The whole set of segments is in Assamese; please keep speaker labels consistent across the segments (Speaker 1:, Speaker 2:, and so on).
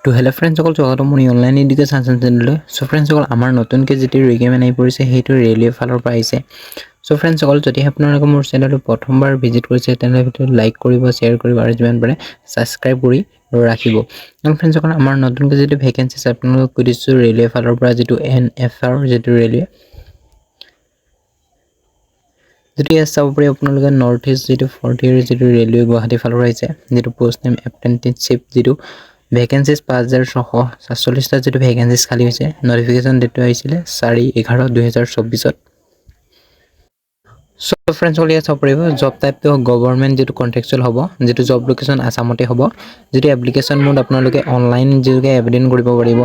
Speaker 1: তো হেল্ল' ফ্ৰেণ্ডসকল, স্বাগতম মোৰ অনলাইন এডুকেশ্যন চেনেললৈ। চ' ফ্ৰেণ্ডসকল, আমাৰ নতুনকৈ যিটো ৰিকমেণ্ড আহি পৰিছে সেইটো ৰেলৱে ফালৰ পৰা আহিছে। চ' ফ্ৰেণ্ডসকল, যদি আপোনালোকে মোৰ চেনেলটো প্ৰথমবাৰ ভিজিট কৰিছে তেনেহ'লে ভিডিঅ'টো লাইক কৰিব, শ্বেয়াৰ কৰিব আৰু যিমান পাৰে ছাবস্ক্ৰাইব কৰি ৰাখিব। কাৰণ ফ্ৰেণ্ডসকল, আমাৰ নতুনকৈ যিটো ভেকেঞ্চি আছে আপোনালোকক কৈ দিছোঁ ৰেলৱে ফালৰ পৰা যিটো NFR যিটো ৰেলৱে, যিটো ইয়াত চাব পাৰি আপোনালোকে নৰ্থ ইষ্ট যিটো 4th year যিটো ৰেলৱে গুৱাহাটী ফালৰ পৰা আহিছে, যিটো পোষ্ট নেম এপ্ৰেণ্টিছশ্বিপ, যিটো ভেকেঞ্চিজ 5647টা যিটো ভেকেঞ্চিজ খালী হৈছে। নটিফিকেশ্যন ডেটটো আহিছিলে 4/11/2024। চ' ফ্ৰেণ্ডসকল, ইয়াত চাব পাৰিব জব টাইপটো গভৰ্ণমেণ্ট যিটো কণ্ট্ৰেকচুৱেল হ'ব, যিটো জব লোকেশ্যন আছামতে হ'ব, যিটো এপ্লিকেশ্যন মোড আপোনালোকে অনলাইন যোগে আবেদন কৰিব পাৰিব।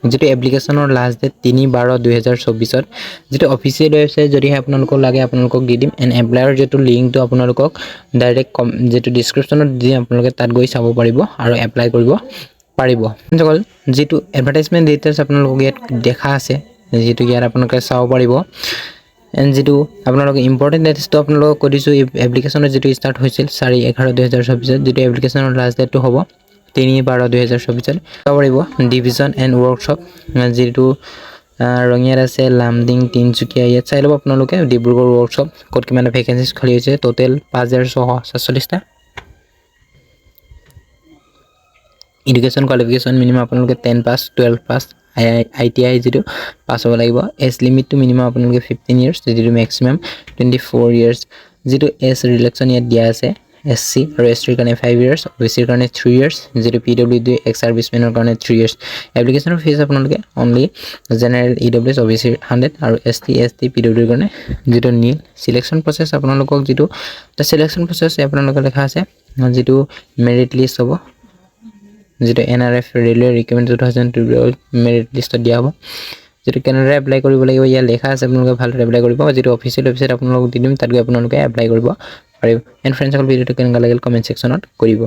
Speaker 1: যিটো এপ্লিকেশ্যনৰ লাষ্ট ডেট 3/12/2024, যিটো অফিচিয়েল ৱেবছাইট যদিহে আপোনালোকক লাগে আপোনালোকক দি দিম। এণ্ড এপ্লাইৰ যিটো লিংকটো আপোনালোকক ডাইৰেক্ট যিটো ডিছক্ৰিপশ্যনত দি আপোনালোকে তাত গৈ চাব পাৰিব আৰু এপ্লাই কৰিব পাৰিব। ফ্ৰেণ্ডসকল, যিটো এডভাৰটাইজমেণ্ট ডিটেইলছ আপোনালোকক ইয়াত দেখা আছে, যিটো ইয়াত আপোনালোকে চাব পাৰিব। এণ্ড যিটো আপোনালোকে ইম্পৰ্টেণ্ট ডেটছটো আপোনালোকক কৈ দিছোঁ, এপ্লিকেশ্যনৰ যিটো ষ্টাৰ্ট হৈছিল 4/11/2024, যিটো এপ্লিকেশ্যনৰ লাষ্ট ডেটটো হ'ব 3/12/2024। চাব পাৰিব ডিভিজন এণ্ড ৱৰ্কশ্বপ, যিটো ৰঙিয়াত আছে, লামডিং, তিনিচুকীয়া, ইয়াত চাই ল'ব আপোনালোকে। ডিব্ৰুগড় ৱৰ্কশ্বপ ক'ত কিমান ভেকেঞ্চিজ খালী হৈছে, টোটেল 5647টা। এডুকেশ্যন কোৱালিফিকেশ্যন মিনিমাম আপোনালোকে 10 পাছ, 12 পাছ, ITI যিটো পাছ হ'ব লাগিব। এজ লিমিটটো মিনিমাম আপোনালোকে 15 years, যিটো মেক্সিমাম 24 years। যিটো এজ ৰিলেক্সন ইয়াত দিয়া আছে, SC আৰু STৰ কাৰণে 5 years, OBCৰ কাৰণে 3 years, যিটো PWD এক্স ছাৰ্ভিচমেনৰ কাৰণে 3 years। এপ্লিকেশ্যনৰ ফিজ আপোনালোকে অনলি জেনেৰেল EWS OBC 100 আৰু ST ST PWDৰ কাৰণে যিটো নীল। চিলেকশ্যন প্ৰচেছ আপোনালোকক যিটো চিলেকশ্যন প্ৰচেছ আপোনালোকে লেখা আছে, যিটো মেৰিট লিষ্ট হ'ব, যিটো NRF ৰেলৱে ৰিকমেণ্ড 2012 মেৰিট লিষ্টত দিয়া হ'ব। যিটো কেনেদৰে এপ্লাই কৰিব লাগিব ইয়াত লেখা আছে, আপোনালোকে ভালদৰে এপ্লাই কৰিব। যিটো অফিচিয়েল ৱেবছাইট আপোনালোকক দি দিম, তাত গৈ আপোনালোকে এপ্লাই কৰিব পাৰিব। এণ্ড ফ্ৰেণ্ডসকল, ভিডিঅ'টো কেনেকুৱা লাগিল কমেণ্ট ছেকশ্যনত কৰিব।